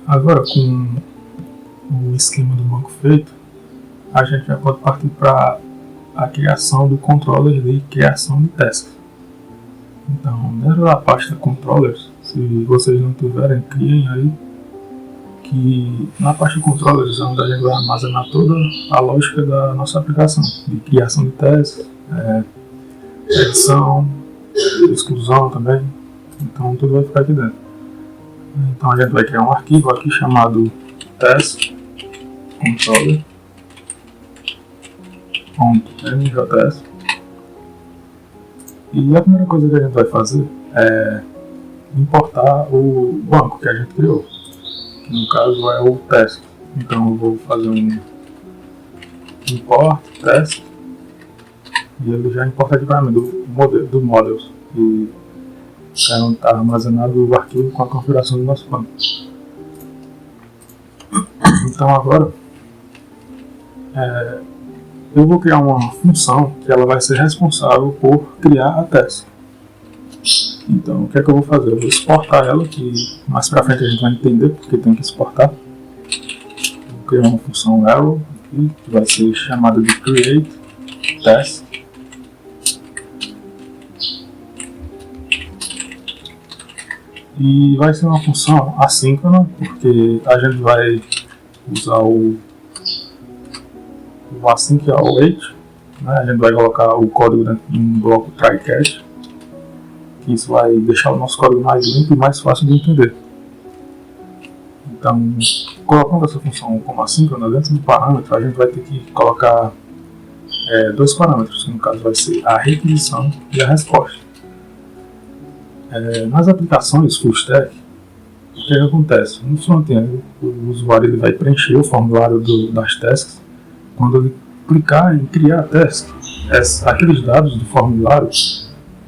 Agora, com o esquema do banco feito, a gente já pode partir para a criação do controller de criação de tasks. Então, dentro da pasta controllers, se vocês não tiverem, criem aí, que na pasta controllers é onde a gente vai armazenar toda a lógica da nossa aplicação, de criação de tasks, edição, exclusão também. Então tudo vai ficar aqui dentro. Então a gente vai criar um arquivo aqui chamado task controller.mjs. E a primeira coisa que a gente vai fazer é importar o banco que a gente criou, que no caso é o task. Então eu vou fazer um import task e ele já importa aqui para mim do models, e é onde está armazenado o arquivo com a configuração do nosso banco. Então agora eu vou criar uma função que ela vai ser responsável por criar a task. Então o que é que eu vou fazer? Eu vou exportar ela, que mais pra frente a gente vai entender porque tem que exportar. Vou criar uma função arrow aqui, que vai ser chamada de create task. E vai ser uma função assíncrona, porque a gente vai usar o async await, né? A gente vai colocar o código dentro de um bloco try catch. Isso vai deixar o nosso código mais limpo e mais fácil de entender. Então, colocando essa função como assíncrona dentro do parâmetro, a gente vai ter que colocar dois parâmetros, que no caso vai ser a requisição e a resposta. Nas aplicações full stack, o que acontece? No front-end, o usuário ele vai preencher o formulário das tasks. Quando ele clicar em criar a task, aqueles dados do formulário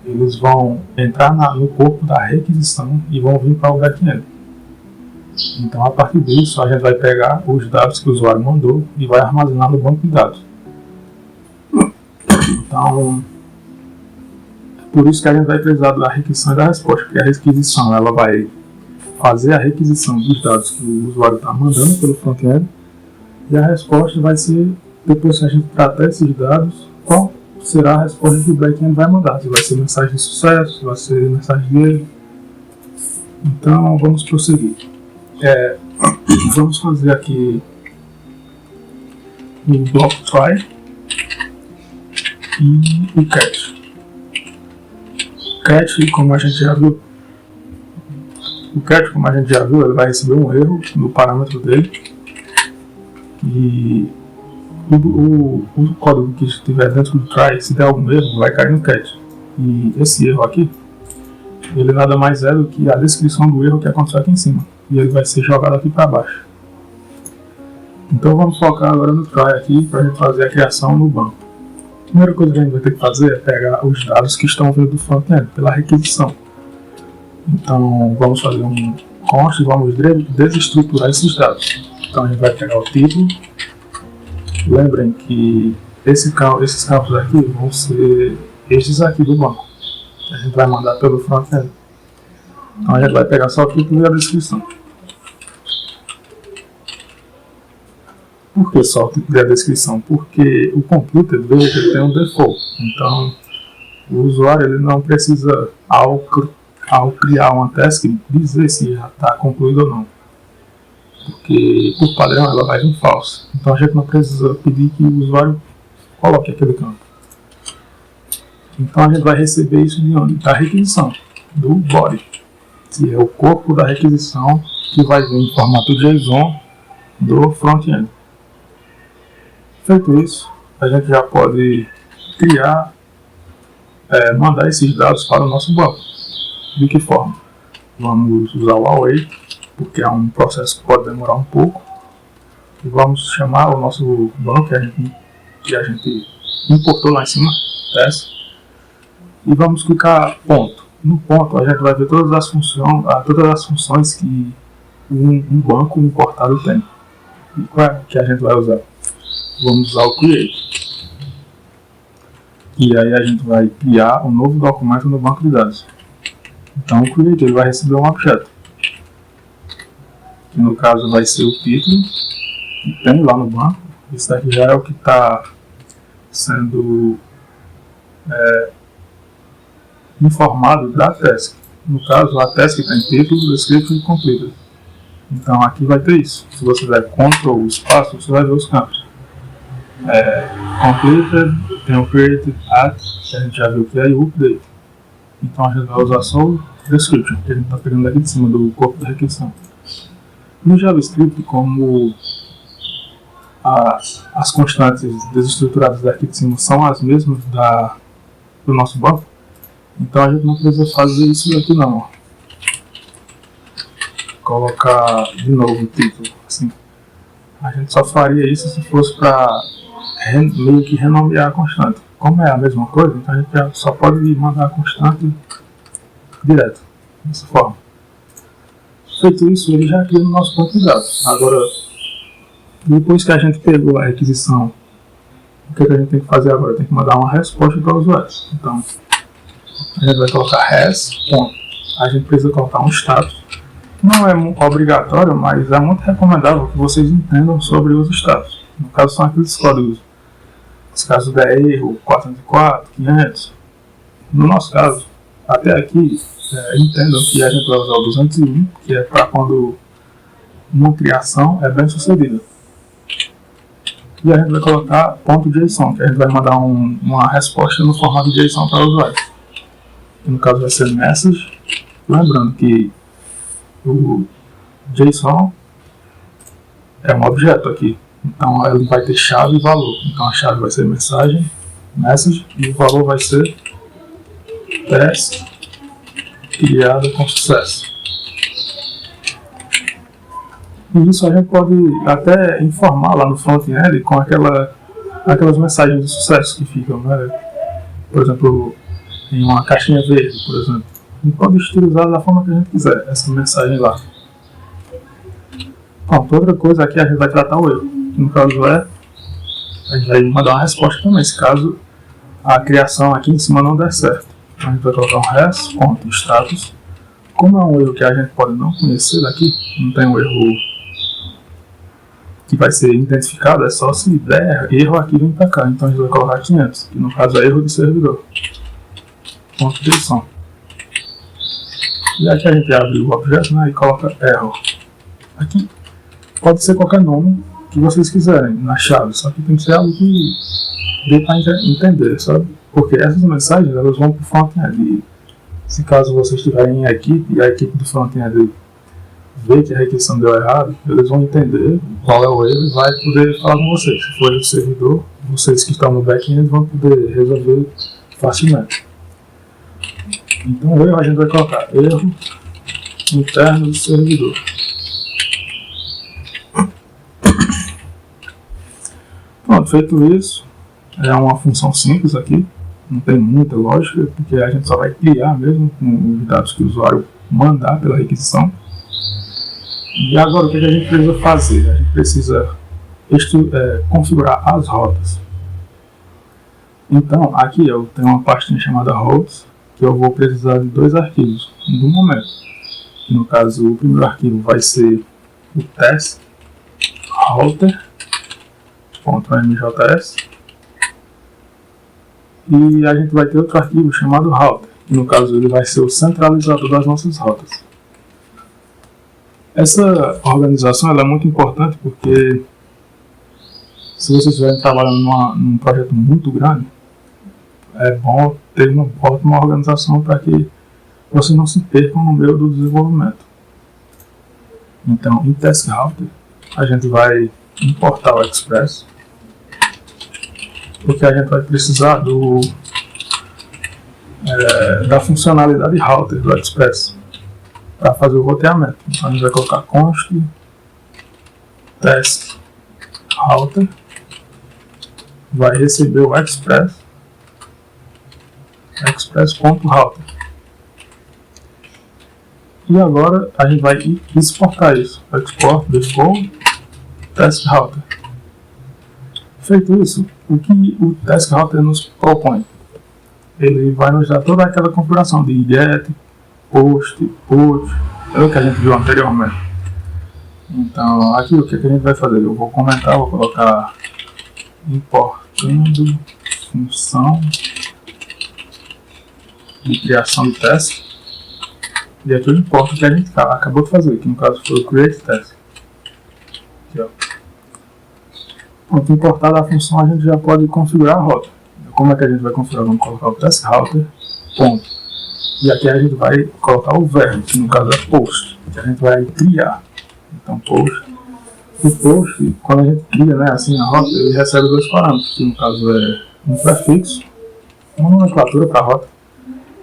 eles vão entrar no corpo da requisição e vão vir para o back-end. Então, a partir disso, a gente vai pegar os dados que o usuário mandou e vai armazenar no banco de dados. Então, por isso que a gente vai precisar da requisição e da resposta, porque a requisição ela vai fazer a requisição dos dados que o usuário está mandando pelo front-end, e a resposta vai ser, depois que a gente tratar esses dados, qual será a resposta que o back-end vai mandar. Se vai ser mensagem de sucesso, se vai ser mensagem de erro. Então vamos prosseguir. Vamos fazer aqui o bloco try e o catch. Como a gente já viu, ele vai receber um erro no parâmetro dele, e o código que estiver dentro do try, se der algum erro, vai cair no catch. E esse erro aqui, ele nada mais é do que a descrição do erro que aconteceu aqui em cima, e ele vai ser jogado aqui para baixo. Então vamos focar agora no try aqui para a gente fazer a criação no banco. A primeira coisa que a gente vai ter que fazer é pegar os dados que estão vindo do front-end pela requisição. Então vamos fazer um const e vamos desestruturar esses dados. Então a gente vai pegar o título. Lembrem que esses campos aqui vão ser estes aqui do banco. A gente vai mandar pelo front-end. Então a gente vai pegar só o título e a descrição. Por que só o título e a descrição? Porque o computer vê que ele tem um default. Então o usuário ele não precisa, ao criar uma task, dizer se já está concluído ou não. Porque por padrão ela vai vir false. Então a gente não precisa pedir que o usuário coloque aquele campo. Então a gente vai receber isso de onde? Da requisição, do body, que é o corpo da requisição que vai vir em formato JSON do front-end. Feito isso, a gente já pode criar, mandar esses dados para o nosso banco. De que forma? Vamos usar o await, porque é um processo que pode demorar um pouco. E vamos chamar o nosso banco que a gente importou lá em cima, teste. E vamos clicar ponto. No ponto a gente vai ver todas as funções que um banco importado tem. E qual é que a gente vai usar? Vamos usar o create. E aí a gente vai criar um novo documento no banco de dados. Então o create ele vai receber um objeto. que no caso vai ser o título que tem lá no banco. Isso daqui já é o que está sendo informado da task. No caso, a task tem título, description e completed. Então aqui vai ter isso. Se você der Ctrl espaço, você vai ver os campos. Completed, tem o created at, que a gente já viu que é, e o update. Então a gente vai usar só o description, que a gente está pegando aqui de cima do corpo da requisição. No JavaScript, como as constantes desestruturadas daqui de cima são as mesmas do nosso banco, então a gente não precisa fazer isso aqui não. Ó. Colocar de novo o título, assim. A gente só faria isso se fosse para meio que renomear a constante. Como é a mesma coisa, então a gente só pode mandar a constante direto, dessa forma. Feito isso, ele já cria no nosso banco de dados. Agora, depois que a gente pegou a requisição, o que a gente tem que fazer agora? Tem que mandar uma resposta para o usuário. Então, a gente vai colocar res. A gente precisa colocar um status. Não é obrigatório, mas é muito recomendável que vocês entendam sobre os status. No caso, são aqueles códigos. Se caso der erro, 404, 500. No nosso caso, até aqui, entendam que a gente vai usar o 201, que é para quando uma criação é bem sucedida. E a gente vai colocar .json, que a gente vai mandar uma resposta no formato JSON para o usuário. Que no caso vai ser message. Lembrando que o JSON é um objeto aqui. Então ele vai ter chave e valor. Então a chave vai ser mensagem, message, e o valor vai ser task criada com sucesso. E isso a gente pode até informar lá no front-end com aquelas mensagens de sucesso que ficam, né? Por exemplo, em uma caixinha verde, por exemplo. A gente pode estilizar da forma que a gente quiser essa mensagem lá. Pronto, outra coisa aqui a gente vai tratar o erro. No caso a gente vai mandar uma resposta também, se caso a criação aqui em cima não der certo. Então a gente vai colocar um res.status. Como é um erro que a gente pode não conhecer daqui, não tem um erro que vai ser identificado, é só se der erro aqui vem para cá. Então a gente vai colocar 500, que no caso é erro de servidor. .json. E aqui a gente abre o objeto, né, e coloca error. Aqui pode ser qualquer nome que vocês quiserem na chave, só que tem que ser algo que dê para entender, sabe? Porque essas mensagens elas vão para o front-end. Se caso vocês estiverem em equipe e a equipe do front-end ver que a requisição deu errado, eles vão entender qual é o erro e vai poder falar com vocês. Se for o servidor, vocês que estão no back-end vão poder resolver facilmente. Então o erro a gente vai colocar erro interno do servidor. Pronto, feito isso, é uma função simples aqui, não tem muita lógica, porque a gente só vai criar mesmo com os dados que o usuário mandar pela requisição. E agora o que a gente precisa fazer? A gente precisa configurar as rotas. Então aqui eu tenho uma pastinha chamada routes, que eu vou precisar de dois arquivos no momento. No caso, o primeiro arquivo vai ser o test router.mjs, e a gente vai ter outro arquivo chamado router, que no caso ele vai ser o centralizador das nossas rotas. Essa organização ela é muito importante porque se vocês estiverem trabalhando num projeto muito grande, é bom ter uma ótima organização para que vocês não se percam no meio do desenvolvimento. Então, em Task Router, a gente vai importar o Express, porque a gente vai precisar da funcionalidade Router do Express para fazer o roteamento. Então, a gente vai colocar const Task Router, vai receber o express.router. E agora a gente vai exportar isso. Export default task router. Feito isso, o que o task router nos propõe? Ele vai nos dar toda aquela configuração de get, post, put, é o que a gente viu anteriormente. Então aqui o que a gente vai fazer? Eu vou comentar, vou colocar importando função de criação de teste. E aqui eu importo o que a gente acabou de fazer, que no caso foi o create test. Aqui, ó. Pronto, importada a função, a gente já pode configurar a rota. Como é que a gente vai configurar? Vamos colocar o test router, ponto. E aqui a gente vai colocar o verbo, que no caso é post, que a gente vai criar. Então post. O post, quando a gente cria, né, assim a rota, ele recebe dois parâmetros, que no caso é um prefixo, uma nomenclatura para a rota.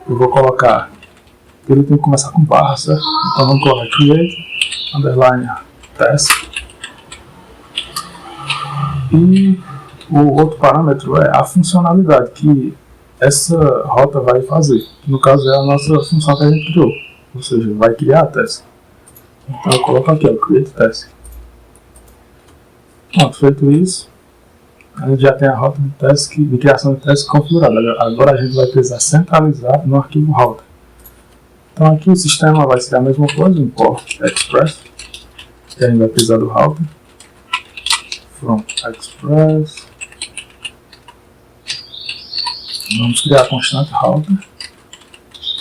Eu vou colocar, ele tem que começar com barra, certo? Então vamos colocar create, underline, test. E o outro parâmetro é a funcionalidade que essa rota vai fazer. No caso é a nossa função que a gente criou, ou seja, vai criar a teste. Então eu coloco aqui, ó, create test. Pronto, feito isso, a gente já tem a rota de teste, de criação de teste configurada. Agora a gente vai precisar centralizar no arquivo router. Então aqui o sistema vai ser a mesma coisa, import express, que a gente vai precisar do router. From express. Vamos criar a constante router,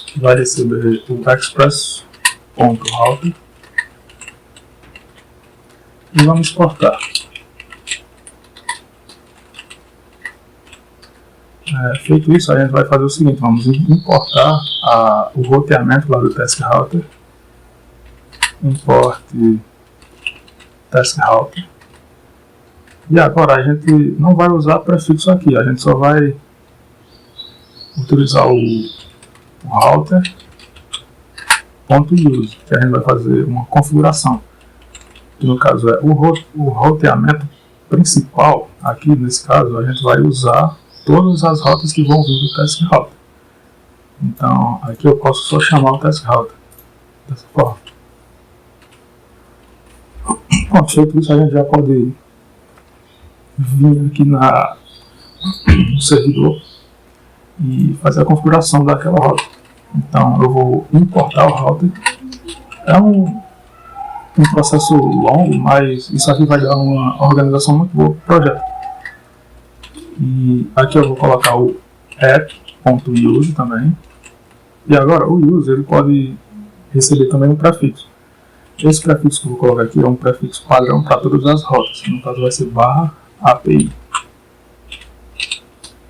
que vai receber o express.router e vamos exportar. Feito isso, a gente vai fazer o seguinte, vamos importar o roteamento lá do task router, import task router, e agora a gente não vai usar prefixo aqui, a gente só vai utilizar o router.use, que a gente vai fazer uma configuração, que no caso é o roteamento principal. Aqui nesse caso a gente vai usar todas as rotas que vão vir do task router. Então aqui eu posso só chamar o task router dessa forma. Bom, feito isso, a gente já pode vir aqui no servidor e fazer a configuração daquela rota. Então eu vou importar o router. É um processo longo, mas isso aqui vai dar uma organização muito boa para o projeto. E aqui eu vou colocar o app.use também. E agora o use ele pode receber também um prefixo. Esse prefixo que eu vou colocar aqui é um prefixo padrão para todas as rotas. No caso vai ser barra API.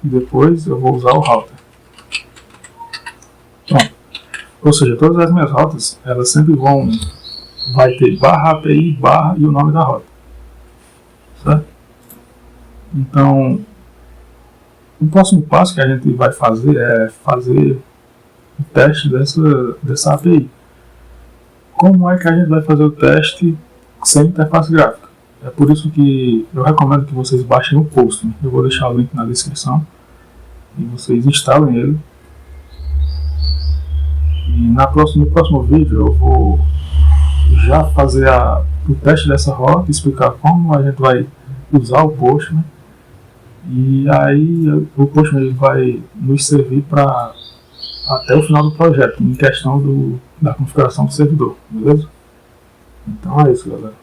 E depois eu vou usar o router. Pronto. Ou seja, todas as minhas rotas, elas sempre vai ter barra API, barra e o nome da rota. Certo? Então, o próximo passo que a gente vai fazer é fazer o teste dessa API. Como é que a gente vai fazer o teste sem interface gráfica? É por isso que eu recomendo que vocês baixem o Postman. Eu vou deixar o link na descrição e vocês instalem ele. E no próximo vídeo eu vou já fazer o teste dessa rota, explicar como a gente vai usar o Postman. E aí o Postman vai nos servir para até o final do projeto, em questão da configuração do servidor, beleza? Então é isso, galera.